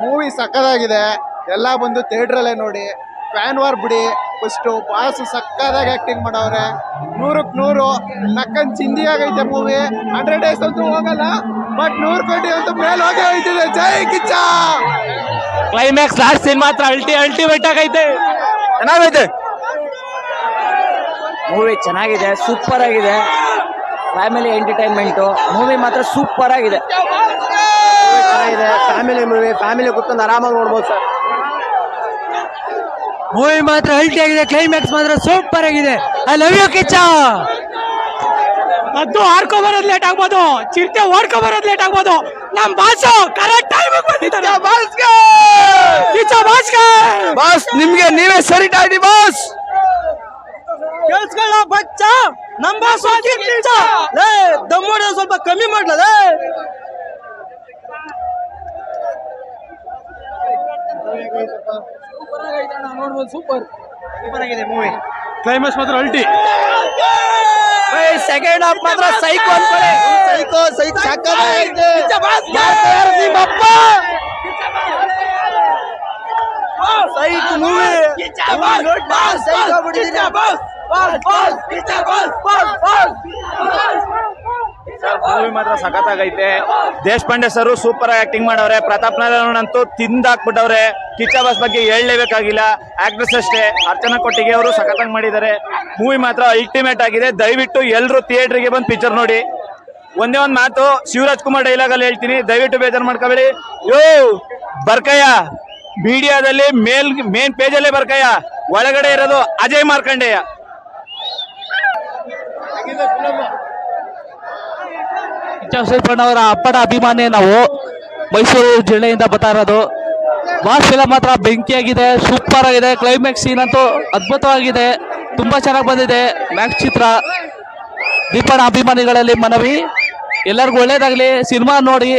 Movie ಸಕ್ಕದಾಗಿದೆ. ಎಲ್ಲ ಬಂದು ಥಿಯೇಟ್ರಲ್ಲೇ ನೋಡಿ. ಫ್ಯಾನ್ ವಾರ್ ಬಿಡಿ. ಫಸ್ಟು ಬಾಸು ಸಕ್ಕದಾಗಿ ಆಕ್ಟಿಂಗ್ ಮಾಡವ್ರೆ. 100ಕ್ಕೆ 100 ನಕ್ಕನ್ ಚಿಂದಿ ಆಗೈತೆ ಮೂವಿ. 100 ಡೇಸ್ ಅಂತೂ ಹೋಗಲ್ಲ, ಬಟ್ 100 ಕೋಟಿ ಅಂತೂ ಮೇಲೆ ಹೋಗಿ ಹೋಯ್ತಿದೆ. ಜೈ ಕಿಚ್ಚ. ಕ್ಲೈಮ್ಯಾಕ್ಸ್ ಲಾಸ್ಟ್ ಸೀನ್ ಮಾತ್ರ ಅಲ್ಟಿಮೇಟ್ ಆಗೈತೆ. ಚೆನ್ನಾಗೈತೆ ಮೂವಿ, ಚೆನ್ನಾಗಿದೆ, ಸೂಪರ್ ಆಗಿದೆ. ಫ್ಯಾಮಿಲಿ ಎಂಟರ್ಟೈನ್ಮೆಂಟು ಮೂವಿ ಮಾತ್ರ ಸೂಪರ್ ಆಗಿದೆ. ಚೆನ್ನಾಗಿದೆ, ಫ್ಯಾಮಿಲಿ ಮೂವಿ. ಫ್ಯಾಮಿಲಿ ಕೂತ್ಕೊಂಡು ಆರಾಮಾಗಿ ನೋಡ್ಬೋದು ಸರ್. ಮೂವಿ ಮಾತ್ರ ಅಲ್ಟಿ ಆಗಿದೆ. ಕ್ಲೈಮ್ಯಾಕ್ಸ್ ಮಾತ್ರ ಸೂಪರ್ ಆಗಿದೆ. I love you Kichcha. ಅದು ಹಾರ್ಕೊ ಬರೋದು ಲೇಟ್ ಆಗ್ಬೋದು, ಚಿರತೆ ಓಡ್ಕೊ ಬರೋದು ಲೇಟ್ ಆಗ್ಬೋದು. ನಮ್ ಬಾಸು ಕರೆಕ್ಟ್ ಟೈಮ್ ಬಂದಿದ್ದಾರೆ. ಬಾಸ್ ನಿಮ್ಗೆ ನೀವೇ ಸರಿ ಟಾಡಿ ಬಾಸ್. ಕೇಳಿಸ್ಕೊಳ್ಳ ಬಚ್ಚ, ನಮ್ ಬಾಸ್ ದಮ್ಮೋಡ ಸ್ವಲ್ಪ ಕಮ್ಮಿ ಮಾಡ್ಲದ. ಸೂಪರ್ ಆಗಿದೆ ಮೂವಿ. ಕ್ಲೈಮ್ಯಾಕ್ಸ್ ಮಾತ್ರ ಅಲ್ಟಿ. ಸೆಕೆಂಡ್ ಹಾಫ್ ಮಾತ್ರ ಸೈಕೋ ಅನ್ಕೊಳ್ಳಿ. ಸೈಕೋ ಸಾಕಾಗಿದೆ. ನಿಮ್ಮಪ್ಪ ಸೈಕೋ ಮೂವಿ. ಮೂವಿ ಮಾತ್ರ ಸಖತ್ತಾಗೈತೆ. ದೇಶಪಾಂಡೆ ಸರ್ ಸೂಪರ್ ಆಗಿ ಆಕ್ಟಿಂಗ್ ಮಾಡವ್ರೆ. ಪ್ರತಾಪ್ ನಾರಾಯಣ್ ಅಂತೂ ತಿಂದಾಕ್ಬಿಟ್ಟವ್ರೆ. ಕಿಚ್ಚ ಬಾಸ್ ಬಗ್ಗೆ ಹೇಳಲೇಬೇಕಾಗಿಲ್ಲ. ಆಕ್ಟ್ರೆಸ್ ಅಷ್ಟೇ, ಅರ್ಚನಾ ಕೊಟ್ಟಿಗೆ ಅವರು ಸಖತ್ತಾಗಿ ಮಾಡಿದ್ದಾರೆ. ಮೂವಿ ಮಾತ್ರ ಅಲ್ಟಿಮೇಟ್ ಆಗಿದೆ. ದಯವಿಟ್ಟು ಎಲ್ಲರೂ ಥಿಯೇಟರ್ಗೆ ಬಂದು ಪಿಕ್ಚರ್ ನೋಡಿ. ಒಂದೇ ಒಂದು ಮಾತು ಶಿವರಾಜ್ ಕುಮಾರ್ ಡೈಲಾಗ್ ಅಲ್ಲಿ ಹೇಳ್ತೀನಿ, ದಯವಿಟ್ಟು ಬೇಜಾರು ಮಾಡ್ಕೋಬೇಡಿ. ಯೋ ಬರ್ಕಯ್ಯ, ಮೀಡಿಯಾದಲ್ಲಿ ಮೇನ್ ಪೇಜ್ ಅಲ್ಲೇ ಬರ್ಕಯ್ಯ, ಒಳಗಡೆ ಇರೋದು ಅಜಯ್ ಮಾರ್ಕಂಡೇಯ. ಅವರ ಅಪ್ಪಟ ಅಭಿಮಾನಿ ನಾವು, ಮೈಸೂರು ಜಿಲ್ಲೆಯಿಂದ ಬರ್ತಾ ಇರೋದು. ಬಾಸ್ ಫಿಲಮ್ ಮಾತ್ರ ಬೆಂಕಿಯಾಗಿದೆ, ಸೂಪರ್ ಆಗಿದೆ. ಕ್ಲೈಮ್ಯಾಕ್ಸ್ ಸೀನ್ ಅಂತೂ ಅದ್ಭುತವಾಗಿದೆ, ತುಂಬಾ ಚೆನ್ನಾಗಿ ಬಂದಿದೆ. ಮ್ಯಾಕ್ಸ್ ಚಿತ್ರ ದೀಪಣ್ಣ ಅಭಿಮಾನಿಗಳಲ್ಲಿ ಮನವಿ, ಎಲ್ಲರಿಗೂ ಒಳ್ಳೇದಾಗ್ಲಿ. ಸಿನಿಮಾ ನೋಡಿ,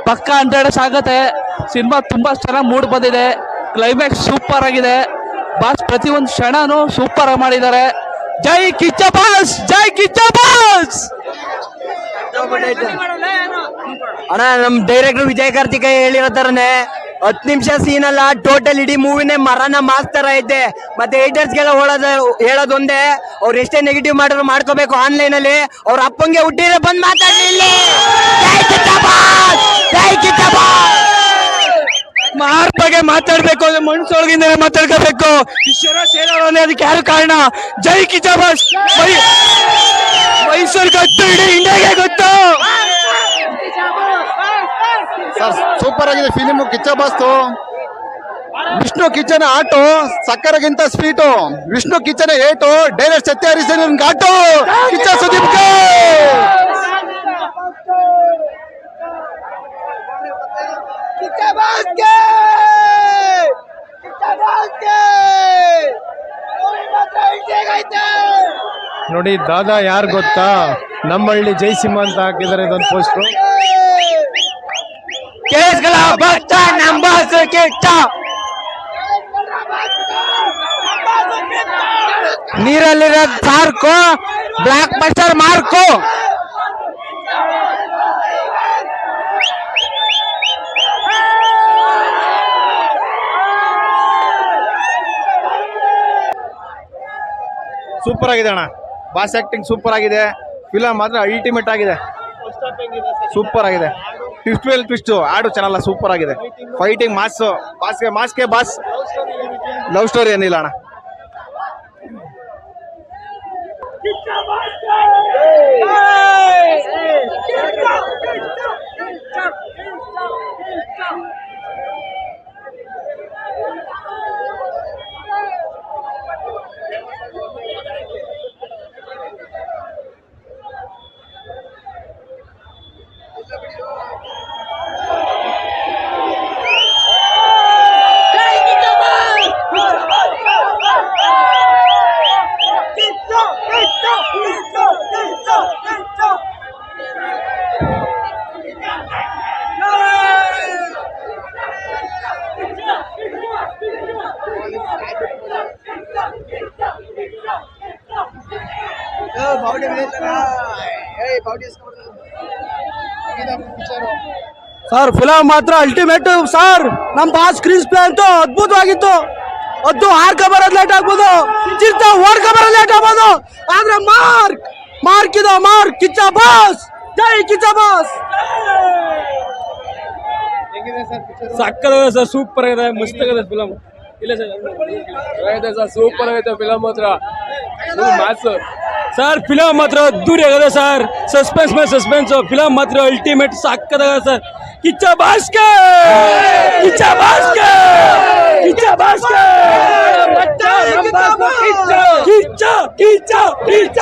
ಪಕ್ಕ 100 ಡೇಸ್ ಆಗತ್ತೆ. ಸಿನಿಮಾ ತುಂಬಾ ಚೆನ್ನಾಗಿ ಮೂಡ್ ಬಂದಿದೆ. ಕ್ಲೈಮ್ಯಾಕ್ಸ್ ಸೂಪರ್ ಆಗಿದೆ. ಬಾಸ್ ಪ್ರತಿಯೊಂದು ಕ್ಷಣನೂ ಸೂಪರ್ ಆಗಿ ಮಾಡಿದ್ದಾರೆ. ಜೈ ಕಿಚ್ಚ ಬಾಸ್, ಜೈ ಕಿಚ್ಚ ಬಾಸ್. ಅಣ್ಣ, ನಮ್ ಡೈರೆಕ್ಟರ್ ವಿಜಯ್ ಕಾರ್ತಿಕೇಯ ಹೇಳಿರೋ ತರನೇ 10 ನಿಮಿಷ ಸೀನ್ ಅಲ್ಲ, ಟೋಟಲ್ ಇಡೀ ಮೂವಿನೇ ಮರನ ಮಾಸ್ತರ ಐತೆ. ಮತ್ತೆ ಹೇಟರ್ಸ್ಗೆಲ್ಲ ಹೇಳೋದೊಂದೇ, ಅವ್ರು ಎಷ್ಟೇ ನೆಗೆಟಿವ್ ಮಾಡಿದ್ರು ಮಾಡ್ಕೋಬೇಕು. ಆನ್ಲೈನ್ ಅಲ್ಲಿ ಅವ್ರ ಅಪ್ಪಂಗೆ ಹುಟ್ಟಿದ್ರೆ ಬಂದ್ ಮಾತಾಡ್ಲಿಲ್ಲ. ಮಾರ್ ಬಗ್ಗೆ ಮಾತಾಡ್ಬೇಕು ಅಂದ್ರೆ ಮನ್ಸೊಳಗಿಂದ ಮಾತಾಡ್ಕೋಬೇಕು. ಈಶ್ವರ ಸೇರೋನೆ ಅದಕ್ಕೆ ಯಾರು ಕಾರಣ? ಜೈ ಕಿಚ್ಚ ಬಾಸ್. ಮೈಸೂರು ಗೊತ್ತು, ಇಡೀ ಇಂಡಿಯಾಗೆ ಗೊತ್ತು. ಸರ್ ಸೂಪರ್ ಆಗಿದೆ ಫಿಲಿಮು. ಕಿಚ್ಚ ಬಾಸ್ತು ವಿಷ್ಣು ಕಿಚ್ಚನ ಆಟೋ ಸಕ್ಕರೆಗಿಂತ ಸ್ವೀಟು. ವಿಷ್ಣು ಕಿಚ್ಚನ ಏಟು, ಡೈರೆಕ್ಟ್ ಸತ್ಯ ಹರಿಸನ್ ಘಾಟು. ಕಿಚ್ಚ ಸುದೀಪ್ ನೋಡಿ. ದಾದಾ ಯಾರು ಗೊತ್ತಾ? ನಮ್ಮಹಳ್ಳಿ ಜಯಸಿಂಹ ಅಂತ ಹಾಕಿದ್ದಾರೆ ಇದೊಂದು ಪೋಸ್ಟ್ರು. ನೀರಲ್ಲಿರೋ shark, blockbuster mark. Super ಆಗಿದೆ ಅಣ್ಣ. ಬಾಸ್ ಆಕ್ಟಿಂಗ್ ಸೂಪರ್ ಆಗಿದೆ. ಫಿಲಮ್ ಮಾತ್ರ ಅಲ್ಟಿಮೇಟ್ ಆಗಿದೆ, ಸೂಪರ್ ಆಗಿದೆ. ಟ್ವಿಸ್ಟ್ ಆಡು ಚೆನ್ನಾಗಲ್ಲ, ಸೂಪರ್ ಆಗಿದೆ. ಫೈಟಿಂಗ್ ಮಾಸ್ಗೆ ಬಾಸ್. ಲವ್ ಸ್ಟೋರಿ ಏನಿಲ್ಲ ಅಣ್ಣ. ಸರ್ ಫಿಲಮ್ ಮಾತ್ರ ಅಲ್ಟಿಮೇಟ್ ಸರ್. ನಮ್ ಬಾಸ್ ಸ್ಕ್ರೀನ್ ಪ್ಲೇ ಅಂತೂ ಅದ್ಭುತವಾಗಿತ್ತು. ಅದು ಆರ್ಕ ಬರೋದ್ ಲೇಟ್ ಆಗ್ಬೋದು, ಚಿತ್ತ ಓಡ್ಕ ಬರೋದ್ ಲೇಟ್ ಆಗ್ಬೋದು, ಆದ್ರೆ ಮಾರ್ಕ್ ಇದು ಮಾರ್ಕ್. ಕಿಚ್ಚ ಬಾಸ್, ಜೈ ಕಿಚ್ಚ ಬಾಸ್. ಸಕ್ಕತ್ತಾಗಿದೆ ಸರ್, ಸೂಪರ್ ಆಗಿದೆ, ಮಸ್ತ್ ಆಗಿದೆ ಫಿಲಮ್. ಇಲ್ಲ ಸರ್ ಸೂಪರ್ ಆಗೈತೆ ಫಿಲಮ್ ಮಾತ್ರ. ಮ್ಯಾಥ್ಸ್ ಸರ್ ಫಿಲಮ್ ಮಾತ್ರ ಅದ್ದೂರಿ ಆಗಿದೆ ಸರ್. ಸಸ್ಪೆನ್ಸ್ ಮೇಲೆ ಸಸ್ಪೆನ್ಸ್, ಫಿಲಮ್ ಮಾತ್ರ ಅಲ್ಟಿಮೇಟ್ ಸಕ್ಕತ್ತಾಗಿದೆ ಸರ್. ಕಿಚ್ಚ ಬಾಸ್ಕೆ, ಕಿಚ್ಚ ಬಾಸ್ಕೆ, ಕಿಚ್ಚ ಬಾಸ್ಕೆ, ಕಿಚ್ಚ ಕಿಚ್ಚ ಕಿಚ್ಚ ಕಿಚ್ಚ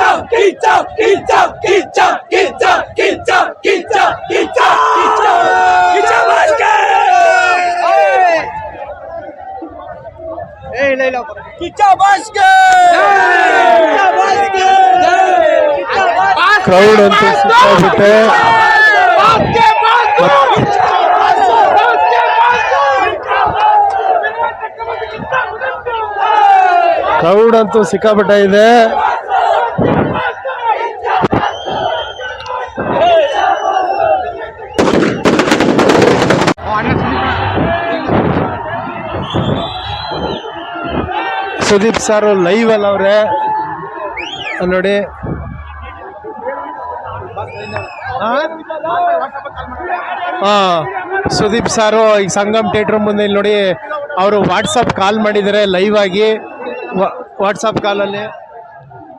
ಕಿಚ್ಚ ಕಿಚ್ಚ ಕಿಚ್ಚ ಕಿಚ್ಚ ಕಿಚ್ಚ ಕಿಚ್ಚ ಕಿಚ್ಚ ಕಿಚ್ಚ ಬಾಸ್ಕೆ. ಕಿಚ್ಚ ಬಾಸ್ಕೆ, ಕ್ರೌಡ್ ಅಂತೂ ಸಿಕ್ಕಾಬಿಟ್ಟೆ. ಕ್ರೌಡ್ ಅಂತೂ ಸಿಕ್ಕಾಬಿಟ್ಟೆ ಇದೆ. ಸುದೀಪ್ ಸರ್ ಲೈವ್ ಅಲ್ಲ ಅವ್ರೆ ನೋಡಿ. ಸುದೀಪ್ ಸಾರು ಈಗ ಸಂಗಮ್ ಥಿಯೇಟರ್ ಮುಂದೆ ಇಲ್ಲಿ ನೋಡಿ ಅವರು ವಾಟ್ಸಪ್ ಕಾಲ್ ಮಾಡಿದ್ದಾರೆ ಲೈವ್ ಆಗಿ. ವಾಟ್ಸಪ್ ಕಾಲಲ್ಲಿ